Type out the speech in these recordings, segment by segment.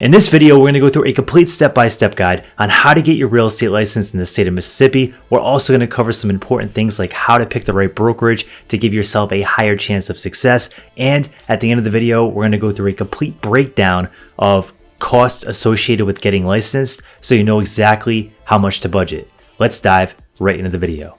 In this video, we're going to go through a complete step-by-step guide on how to get your real estate license in the state of Mississippi. We're also going to cover some important things like how to pick the right brokerage to give yourself a higher chance of success. And at the end of the video, we're going to go through a complete breakdown of costs associated with getting licensed so you know exactly how much to budget. Let's dive right into the video.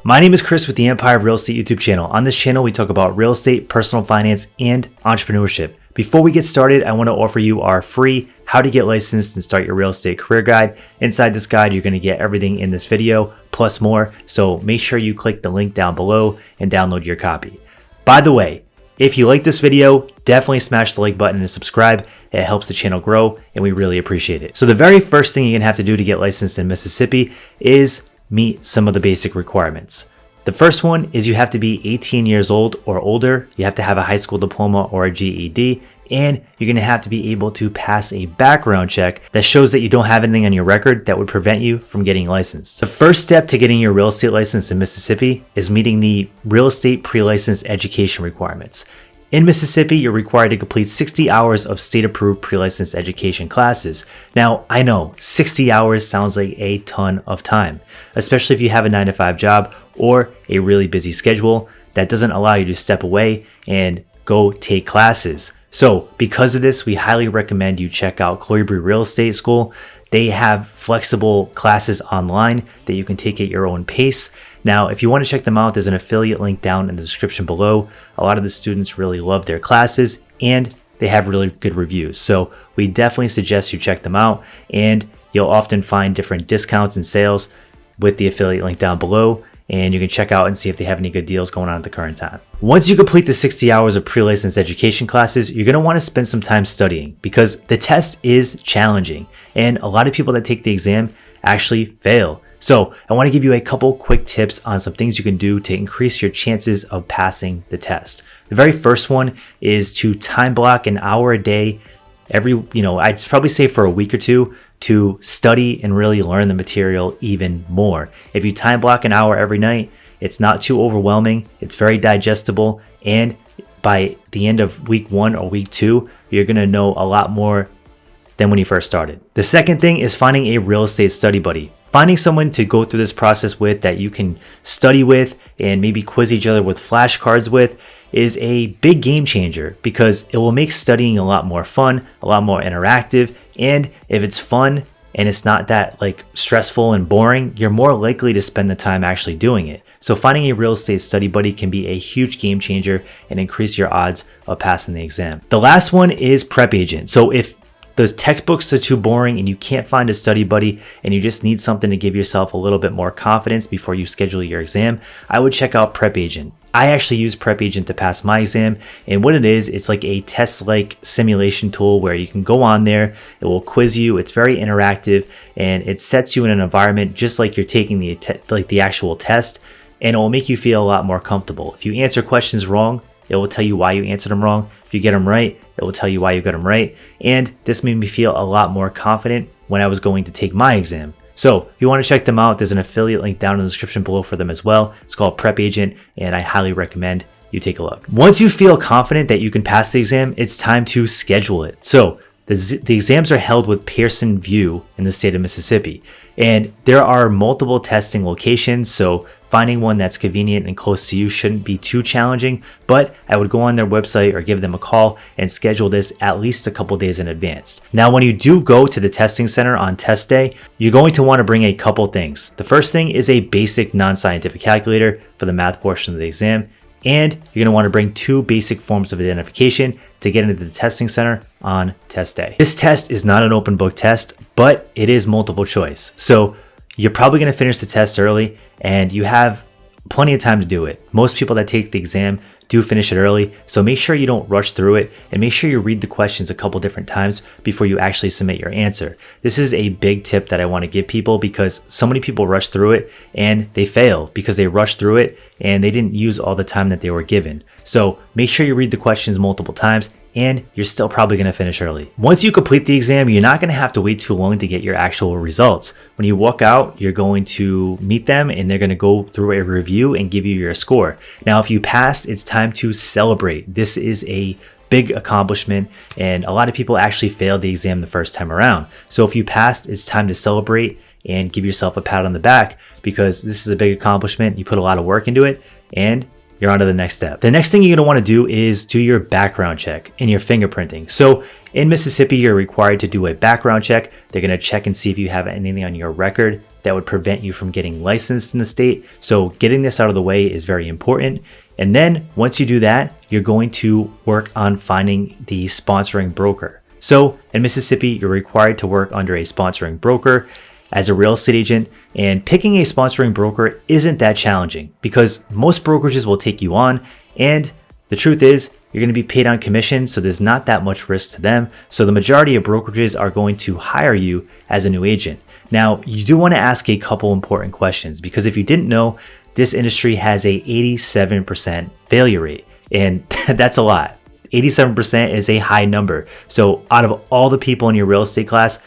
My name is Chris with the Empire of Real Estate YouTube channel. On this channel, we talk about real estate, personal finance, and entrepreneurship. Before we get started, I want to offer you our free How to Get Licensed and Start Your Real Estate Career Guide. Inside this guide, you're going to get everything in this video, plus more. So make sure you click the link down below and download your copy. By the way, if you like this video, definitely smash the like button and subscribe. It helps the channel grow, and we really appreciate it. So the very first thing you're going to have to do to get licensed in Mississippi is meet some of the basic requirements. The first one is you have to be 18 years old or older. You have to have a high school diploma or a GED, and you're going to have to be able to pass a background check that shows that you don't have anything on your record that would prevent you from getting licensed. The first step to getting your real estate license in Mississippi is meeting the real estate pre-license education requirements. In Mississippi, you're required to complete 60 hours of state-approved pre-licensed education classes. Now, I know 60 hours sounds like a ton of time, especially if you have a 9-to-5 job or a really busy schedule that doesn't allow you to step away and go take classes. So because of this, we highly recommend you check out Colibri Real Estate School. They have flexible classes online that you can take at your own pace. Now, if you want to check them out, there's an affiliate link down in the description below. A lot of the students really love their classes and they have really good reviews. So we definitely suggest you check them out, and you'll often find different discounts and sales with the affiliate link down below. And you can check out and see if they have any good deals going on at the current time. Once you complete the 60 hours of pre-licensed education classes, you're going to want to spend some time studying because the test is challenging and a lot of people that take the exam actually fail. So I want to give you a couple quick tips on some things you can do to increase your chances of passing the test. The very first one is to time block an hour a day I'd probably say for a week or two to study and really learn the material even more. If you time block an hour every night, it's not too overwhelming, it's very digestible, and by the end of week 1 or week 2, you're going to know a lot more than when you first started. The second thing is finding a real estate study buddy. Finding someone to go through this process with that you can study with and maybe quiz each other with flashcards with is a big game changer because it will make studying a lot more fun, a lot more interactive, and if it's fun and it's not that stressful and boring, you're more likely to spend the time actually doing it. So finding a real estate study buddy can be a huge game changer and increase your odds of passing the exam. The last one is prep agent. So if those textbooks are too boring and you can't find a study buddy and you just need something to give yourself a little bit more confidence before you schedule your exam, I would check out Prep Agent. I actually use Prep Agent to pass my exam, and what it is, it's like a test-like simulation tool where you can go on there, it will quiz you, it's very interactive, and it sets you in an environment just like you're taking the actual test, and it will make you feel a lot more comfortable. If you answer questions wrong, it will tell you why you answered them wrong. If you get them right, it will tell you why you got them right. And this made me feel a lot more confident when I was going to take my exam. So if you want to check them out, there's an affiliate link down in the description below for them as well. It's called Prep Agent, and I highly recommend you take a look. Once you feel confident that you can pass the exam, it's time to schedule it. So the exams are held with Pearson VUE in the state of Mississippi, and there are multiple testing locations, so finding one that's convenient and close to you shouldn't be too challenging, but I would go on their website or give them a call and schedule this at least a couple days in advance. Now, when you do go to the testing center on test day, you're going to want to bring a couple things. The first thing is a basic non-scientific calculator for the math portion of the exam, and you're going to want to bring 2 basic forms of identification to get into the testing center on test day. This test is not an open book test, but it is multiple choice. So you're probably going to finish the test early and you have plenty of time to do it. Most people that take the exam do finish it early, so make sure you don't rush through it and make sure you read the questions a couple different times before you actually submit your answer. This is a big tip that I want to give people because so many people rush through it and they fail because they rushed through it and they didn't use all the time that they were given. So make sure you read the questions multiple times and you're still probably going to finish early. Once you complete the exam, you're not going to have to wait too long to get your actual results. When you walk out, you're going to meet them and they're going to go through a review and give you your score. Now, if you passed, it's time to celebrate. This is a big accomplishment, and a lot of people actually failed the exam the first time around. So if you passed, it's time to celebrate and give yourself a pat on the back, because this is a big accomplishment. You put a lot of work into it, and you're on to the next step. The next thing you're going to want to do is do your background check and your fingerprinting. So in Mississippi, you're required to do a background check. They're going to check and see if you have anything on your record that would prevent you from getting licensed in the state. So getting this out of the way is very important. And then once you do that, you're going to work on finding the sponsoring broker. So in Mississippi, you're required to work under a sponsoring broker as a real estate agent, and picking a sponsoring broker isn't that challenging because most brokerages will take you on, and the truth is you're going to be paid on commission, so there's not that much risk to them. So the majority of brokerages are going to hire you as a new agent. Now, you do want to ask a couple important questions, because if you didn't know, this industry has a 87% failure rate, and that's a lot. 87% is a high number. So out of all the people in your real estate class,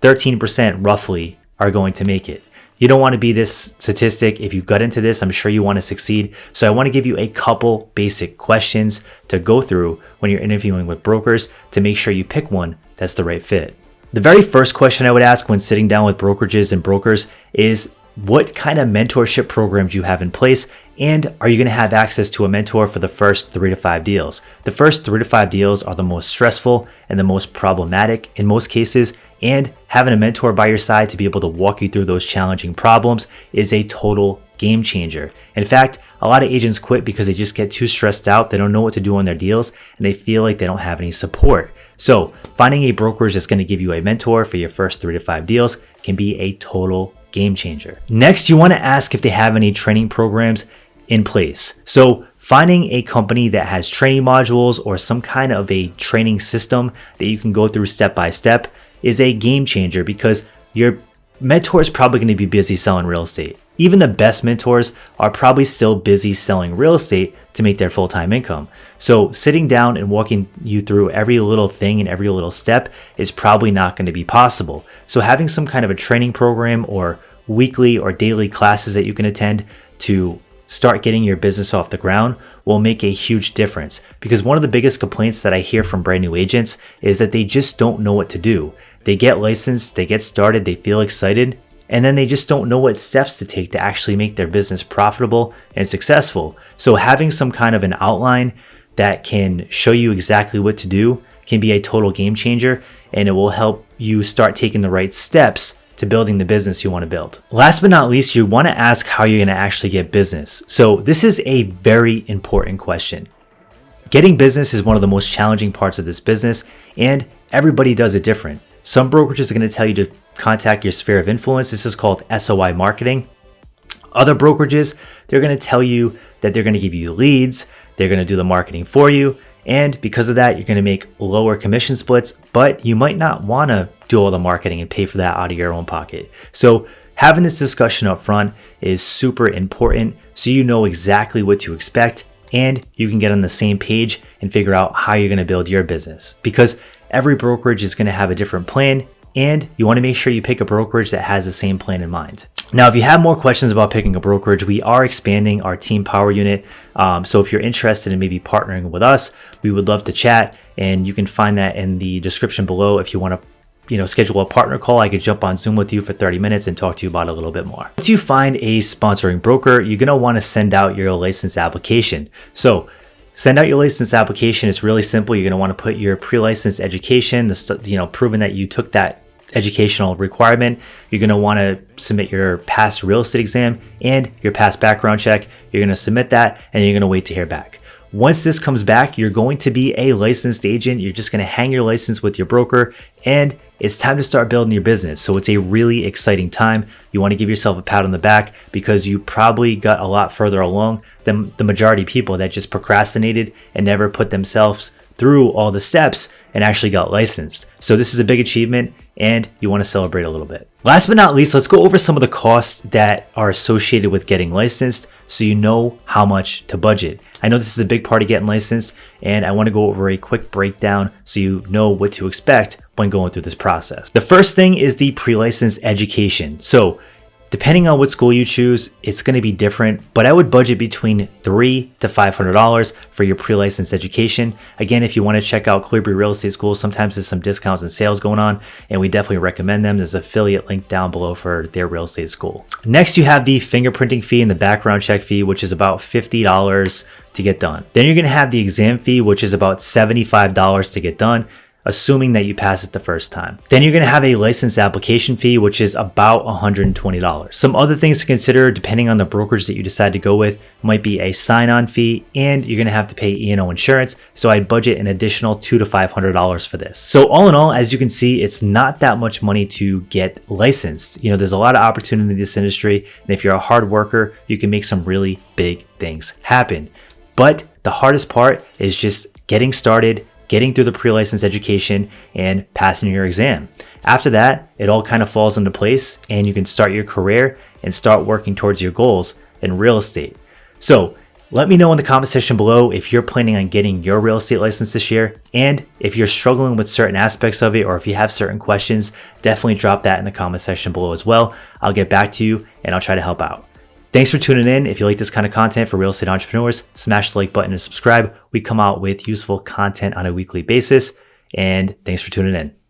13% roughly are going to make it. You don't want to be this statistic. If you got into this, I'm sure you want to succeed. So I want to give you a couple basic questions to go through when you're interviewing with brokers to make sure you pick one that's the right fit. The very first question I would ask when sitting down with brokerages and brokers is, what kind of mentorship programs you have in place, and are you going to have access to a mentor for the first 3 to 5 deals? The first 3 to 5 deals are the most stressful and the most problematic in most cases, and having a mentor by your side to be able to walk you through those challenging problems is a total game changer. In fact, a lot of agents quit because they just get too stressed out. They don't know what to do on their deals, and they feel like they don't have any support. So finding a brokerage that's going to give you a mentor for your first 3 to 5 deals can be a total game changer. Next, you want to ask if they have any training programs in place. So finding a company that has training modules or some kind of a training system that you can go through step by step is a game changer, because your mentor is probably going to be busy selling real estate. Even the best mentors are probably still busy selling real estate to make their full-time income. So sitting down and walking you through every little thing and every little step is probably not going to be possible. So having some kind of a training program or weekly or daily classes that you can attend to start getting your business off the ground will make a huge difference. Because one of the biggest complaints that I hear from brand new agents is that they just don't know what to do. They get licensed, they get started, they feel excited, and then they just don't know what steps to take to actually make their business profitable and successful. So having some kind of an outline that can show you exactly what to do can be a total game changer, and it will help you start taking the right steps to building the business you want to build. Last but not least, you want to ask how you're going to actually get business. So this is a very important question. Getting business is one of the most challenging parts of this business, and everybody does it different. Some brokerages are going to tell you to contact your sphere of influence. This is called SOI marketing. Other brokerages, they're going to tell you that they're going to give you leads, they're going to do the marketing for you, and because of that, you're going to make lower commission splits, but you might not want to do all the marketing and pay for that out of your own pocket. So having this discussion up front is super important, so you know exactly what to expect and you can get on the same page and figure out how you're going to build your business, because every brokerage is going to have a different plan, and you want to make sure you pick a brokerage that has the same plan in mind. Now, if you have more questions about picking a brokerage, we are expanding our team power unit. So if you're interested in maybe partnering with us, we would love to chat, and you can find that in the description below. If you want to schedule a partner call, I could jump on Zoom with you for 30 minutes and talk to you about it a little bit more. Once you find a sponsoring broker, you're going to want to send out your license application. So send out your license application. It's really simple. You're going to want to put your pre-license education, proving that you took that educational requirement. You're going to want to submit your past real estate exam and your past background check. You're going to submit that, and you're going to wait to hear back. Once this comes back, you're going to be a licensed agent. You're just going to hang your license with your broker, and it's time to start building your business. So it's a really exciting time. You want to give yourself a pat on the back because you probably got a lot further along than the majority of people that just procrastinated and never put themselves through all the steps and actually got licensed. So this is a big achievement and you want to celebrate a little bit. Last but not least, let's go over some of the costs that are associated with getting licensed so you know how much to budget. I know this is a big part of getting licensed and I want to go over a quick breakdown so you know what to expect when going through this process. The first thing is the pre-license education. So depending on what school you choose, it's going to be different, but I would budget between $300 to $500 for your pre-license education. Again, if you want to check out Calibri Real Estate School, sometimes there's some discounts and sales going on, and we definitely recommend them. There's an affiliate link down below for their real estate school. Next, you have the fingerprinting fee and the background check fee, which is about $50 to get done. Then you're going to have the exam fee, which is about $75 to get done, assuming that you pass it the first time. Then you're going to have a license application fee, which is about $120. Some other things to consider, depending on the brokerage that you decide to go with, might be a sign-on fee, and you're going to have to pay E&O insurance. So I'd budget an additional $200 to $500 for this. So all in all, as you can see, it's not that much money to get licensed. You know, there's a lot of opportunity in this industry, and if you're a hard worker, you can make some really big things happen. But the hardest part is just getting started, getting through the pre-license education, and passing your exam. After that, it all kind of falls into place and you can start your career and start working towards your goals in real estate. So let me know in the comment section below if you're planning on getting your real estate license this year, and if you're struggling with certain aspects of it or if you have certain questions, definitely drop that in the comment section below as well. I'll get back to you and I'll try to help out. Thanks for tuning in. If you like this kind of content for real estate entrepreneurs, smash the like button and subscribe. We come out with useful content on a weekly basis. And thanks for tuning in.